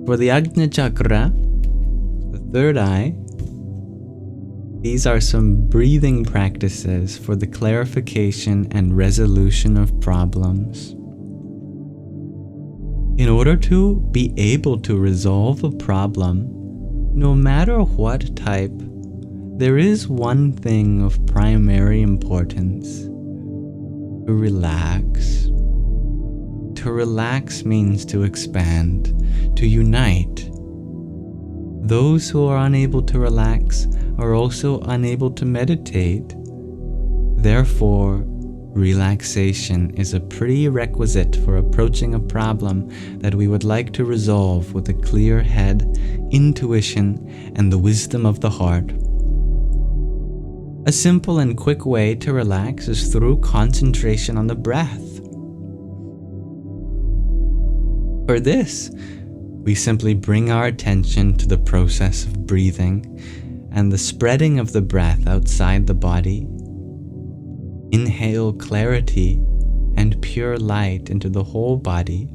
For the Ajna Chakra, the third eye, these are some breathing practices for the clarification and resolution of problems. In order to be able to resolve a problem, no matter what type, there is one thing of primary importance: to relax. To relax means to expand, to unite. Those who are unable to relax are also unable to meditate. Therefore, relaxation is a prerequisite for approaching a problem that we would like to resolve with a clear head, intuition, and the wisdom of the heart. A simple and quick way to relax is through concentration on the breath. For this, we simply bring our attention to the process of breathing and the spreading of the breath outside the body. Inhale clarity and pure light into the whole body,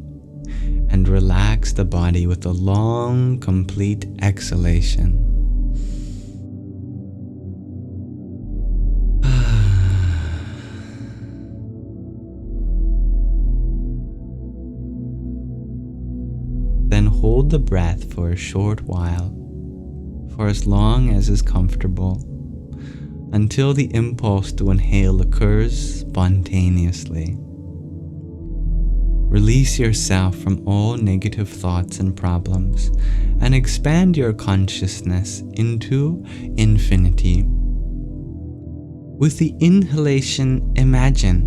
and relax the body with a long, complete exhalation. Then hold the breath for a short while, for as long as is comfortable, until the impulse to inhale occurs spontaneously. Release yourself from all negative thoughts and problems, and expand your consciousness into infinity. With the inhalation, imagine,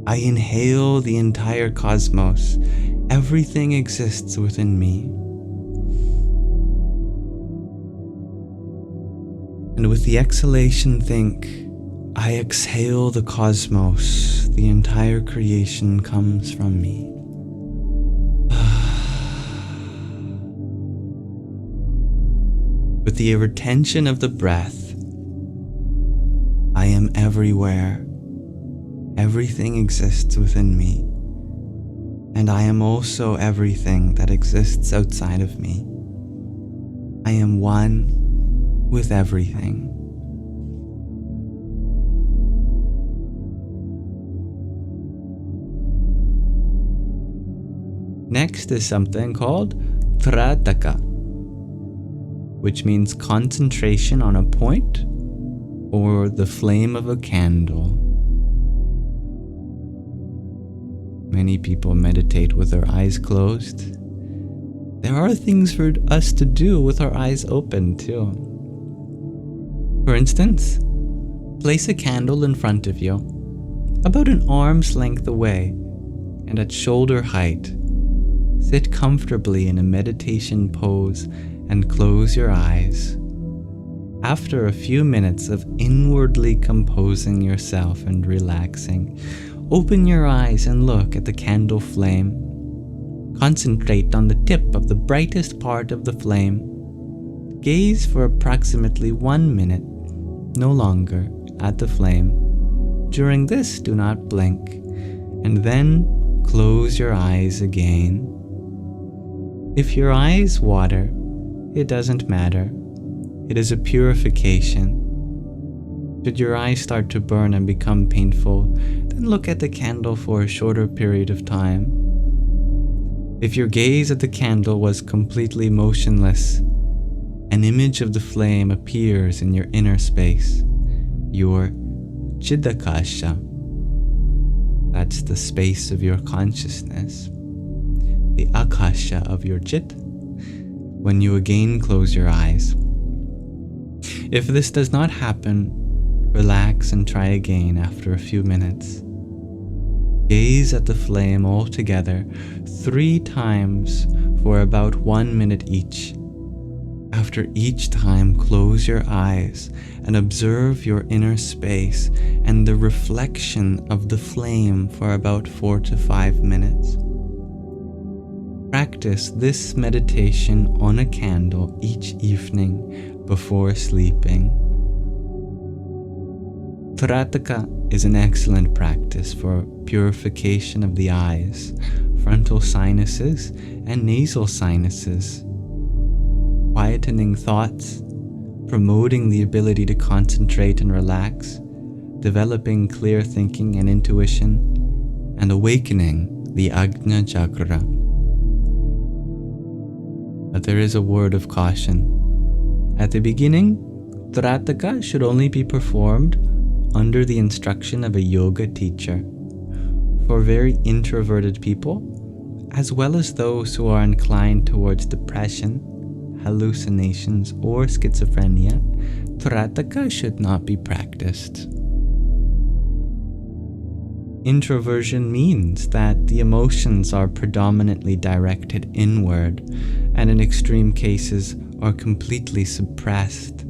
I inhale the entire cosmos. Everything exists within me. And with the exhalation, think, I exhale the cosmos. The entire creation comes from me. With the retention of the breath, I am everywhere. Everything exists within me. And I am also everything that exists outside of me. I am one with everything. Next is something called Trataka, which means concentration on a point or the flame of a candle. Many people meditate with their eyes closed. There are things for us to do with our eyes open too. For instance, place a candle in front of you, about an arm's length away and at shoulder height. Sit comfortably in a meditation pose and close your eyes. After a few minutes of inwardly composing yourself and relaxing, open your eyes and look at the candle flame. Concentrate on the tip of the brightest part of the flame. Gaze for approximately 1 minute, no longer, at the flame. During this, do not blink, and then close your eyes again. If your eyes water, it doesn't matter. It is a purification. Should your eyes start to burn and become painful, then look at the candle for a shorter period of time. If your gaze at the candle was completely motionless, an image of the flame appears in your inner space, your Chidakasha. That's the space of your consciousness, the Akasha of your Chit, when you again close your eyes. If this does not happen, relax and try again after a few minutes. Gaze at the flame all together 3 times for about 1 minute each. After each time, close your eyes and observe your inner space and the reflection of the flame for about 4 to 5 minutes. Practice this meditation on a candle each evening before sleeping. Trataka is an excellent practice for purification of the eyes, frontal sinuses and nasal sinuses, quietening thoughts, promoting the ability to concentrate and relax, developing clear thinking and intuition, and awakening the Ajna Chakra. But there is a word of caution. At the beginning, Trataka should only be performed under the instruction of a yoga teacher. For very introverted people, as well as those who are inclined towards depression, hallucinations, or schizophrenia, Trataka should not be practiced. Introversion means that the emotions are predominantly directed inward and in extreme cases are completely suppressed.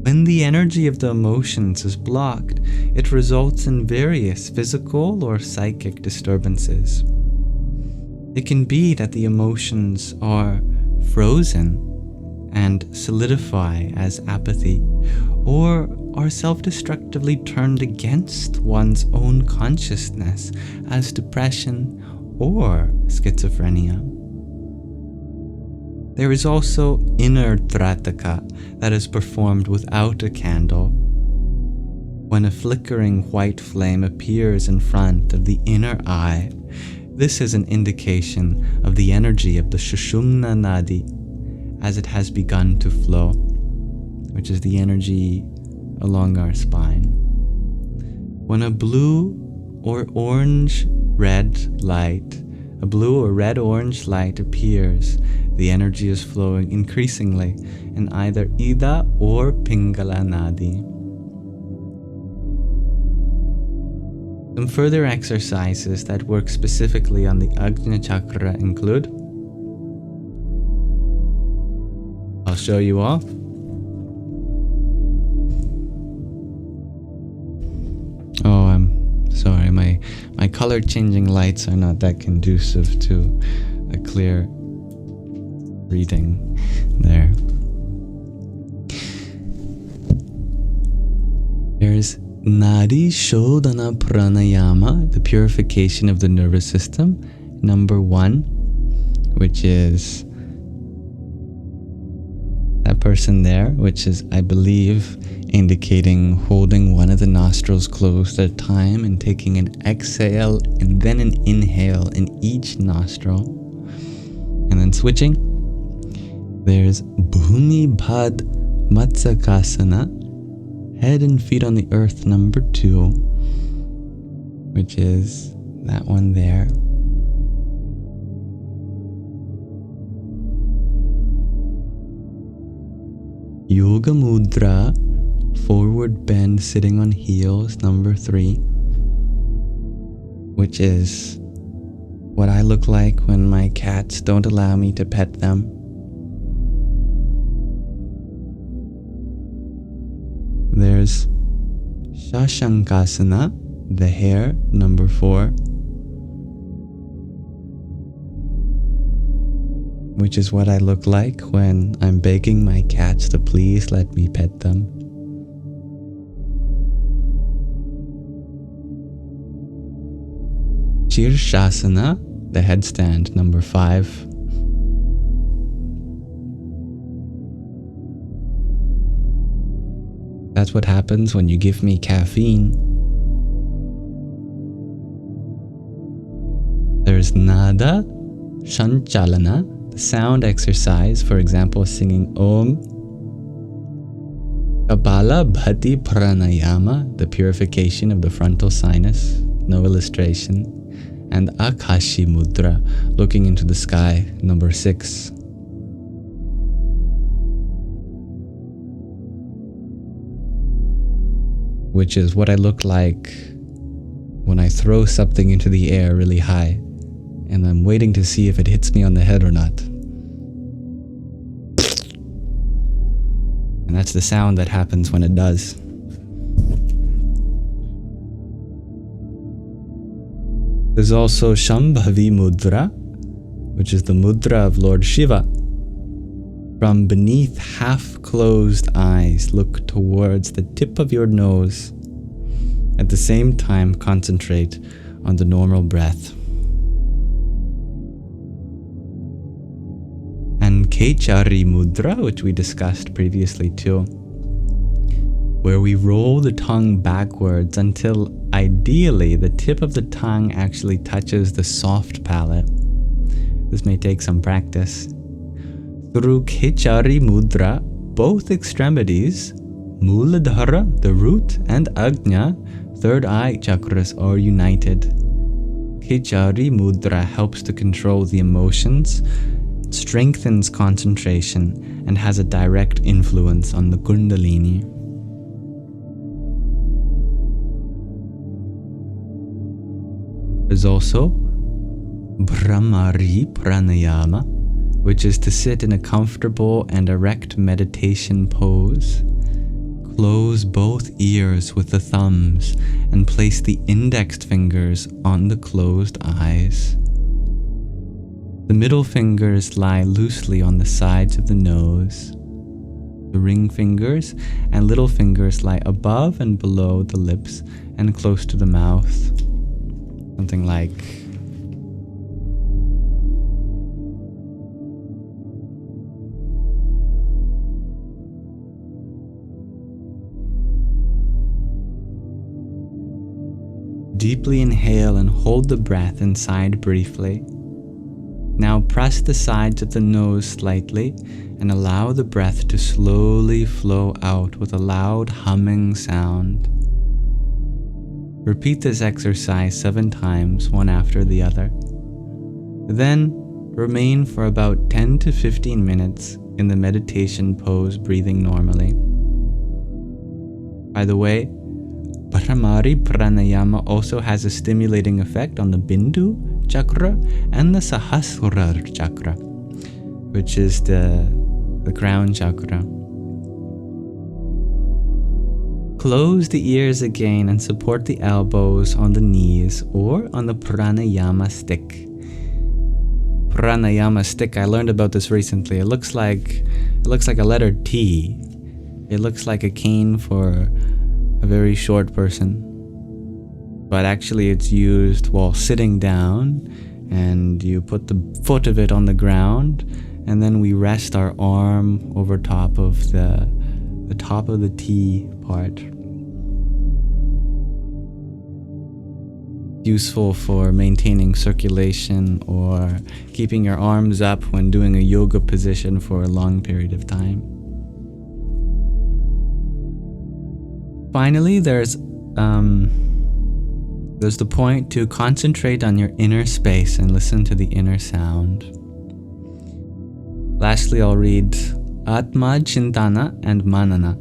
When the energy of the emotions is blocked, it results in various physical or psychic disturbances. It can be that the emotions are frozen and solidify as apathy, or are self-destructively turned against one's own consciousness as depression or schizophrenia. There is also inner Trataka that is performed without a candle. When a flickering white flame appears in front of the inner eye, this is an indication of the energy of the Sushumna Nadi as it has begun to flow, which is the energy along our spine. When a blue or red-orange light appears, the energy is flowing increasingly in either Ida or Pingala Nadi. Some further exercises that work specifically on the Ajna Chakra include, I'll show you all. Oh, I'm sorry, my color changing lights are not that conducive to a clear reading there. There's Nadi Shodhana Pranayama, the purification of the nervous system, number 1, which is that person there, which is, I believe, indicating holding one of the nostrils closed at a time and taking an exhale and then an inhale in each nostril, and then switching. There's Bhumi Bhad Matsakasana, head and feet on the earth, number 2, which is that one there. Yoga Mudra, forward bend sitting on heels, number 3, which is what I look like when my cats don't allow me to pet them. There's Shashankasana, the hare, number 4, which is what I look like when I'm begging my cats to please let me pet them. Shirshasana, the headstand, number 5. That's what happens when you give me caffeine. There's Nada Shanchalana, the sound exercise, for example, singing Om. Kapala Bhati Pranayama, the purification of the frontal sinus, no illustration. And Akashi Mudra, looking into the sky, number 6. Which is what I look like when I throw something into the air really high, and I'm waiting to see if it hits me on the head or not. And that's the sound that happens when it does. There's also Shambhavi Mudra, which is the mudra of Lord Shiva. From beneath half-closed eyes, look towards the tip of your nose. At the same time, concentrate on the normal breath. Kechari Mudra, which we discussed previously too, where we roll the tongue backwards until ideally the tip of the tongue actually touches the soft palate. This may take some practice. Through Kechari Mudra, both extremities, Muladhara, the root, and Ajna, third eye chakras, are united. Kechari Mudra helps to control the emotions, strengthens concentration, and has a direct influence on the Kundalini. There's also Brahmari Pranayama, which is to sit in a comfortable and erect meditation pose. Close both ears with the thumbs and place the index fingers on the closed eyes. The middle fingers lie loosely on the sides of the nose. The ring fingers and little fingers lie above and below the lips and close to the mouth. Something like deeply inhale and hold the breath inside briefly. Now press the sides of the nose slightly and allow the breath to slowly flow out with a loud humming sound. Repeat this exercise 7 times, one after the other. Then remain for about 10 to 15 minutes in the meditation pose, breathing normally. By the way, Brahmari Pranayama also has a stimulating effect on the Bindu chakra and the Sahasrara chakra, which is the crown chakra. Close the ears again and support the elbows on the knees or on the pranayama stick. Pranayama stick, I learned about this recently. It looks like a letter T. It looks like a cane for a very short person. But actually it's used while sitting down, and you put the foot of it on the ground, and then we rest our arm over top of the top of the T part. Useful for maintaining circulation or keeping your arms up when doing a yoga position for a long period of time. Finally, there's the point to concentrate on your inner space and listen to the inner sound. Lastly, I'll read Atma Chintana and Manana.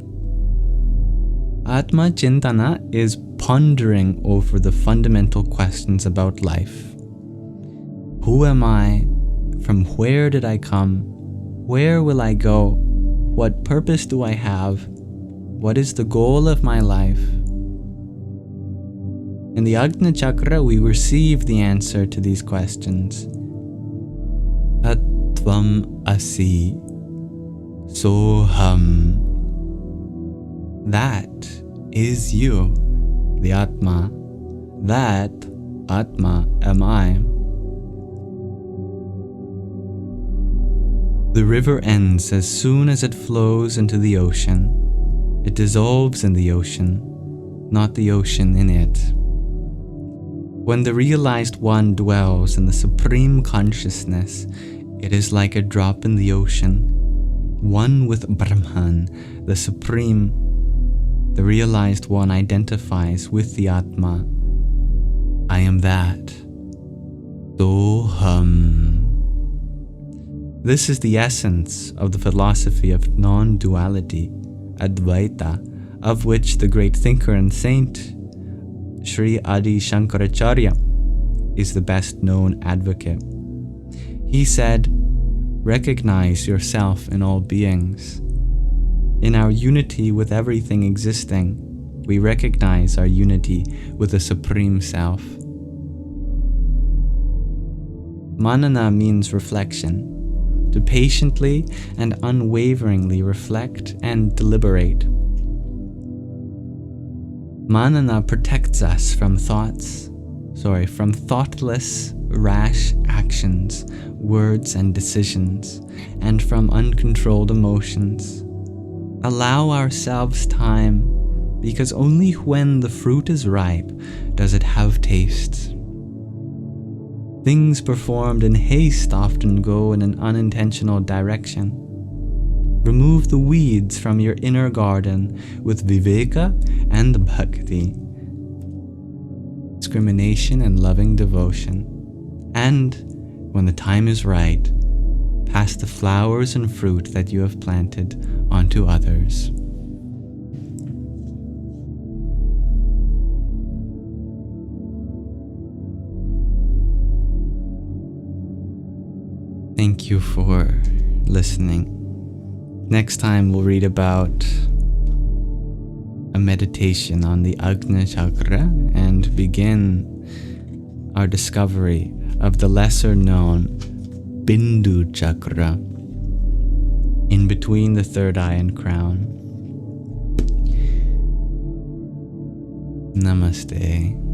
Atma Chintana is pondering over the fundamental questions about life. Who am I? From where did I come? Where will I go? What purpose do I have? What is the goal of my life? In the Ajna Chakra, we receive the answer to these questions. Atvam Asi Soham. That is you, the Atma. That Atma am I. The river ends as soon as it flows into the ocean. It dissolves in the ocean, not the ocean in it. When the realized one dwells in the supreme consciousness, it is like a drop in the ocean, one with Brahman, the supreme. The realized one identifies with the Atma. I am that. Soham. This is the essence of the philosophy of non-duality, Advaita, of which the great thinker and saint Sri Adi Shankaracharya is the best known advocate. He said, "Recognize yourself in all beings. In our unity with everything existing, we recognize our unity with the Supreme Self." Manana means reflection, to patiently and unwaveringly reflect and deliberate. Manana protects us from thoughtless rash actions, words, and decisions, and from uncontrolled emotions. Allow ourselves time, because only when the fruit is ripe does it have taste. Things performed in haste often go in an unintentional direction. Remove the weeds from your inner garden with viveka and bhakti, discrimination and loving devotion, and, when the time is right, pass the flowers and fruit that you have planted onto others. Thank you for listening. Next time we'll read about a meditation on the Ajna Chakra and begin our discovery of the lesser known Bindu Chakra in between the third eye and crown. Namaste.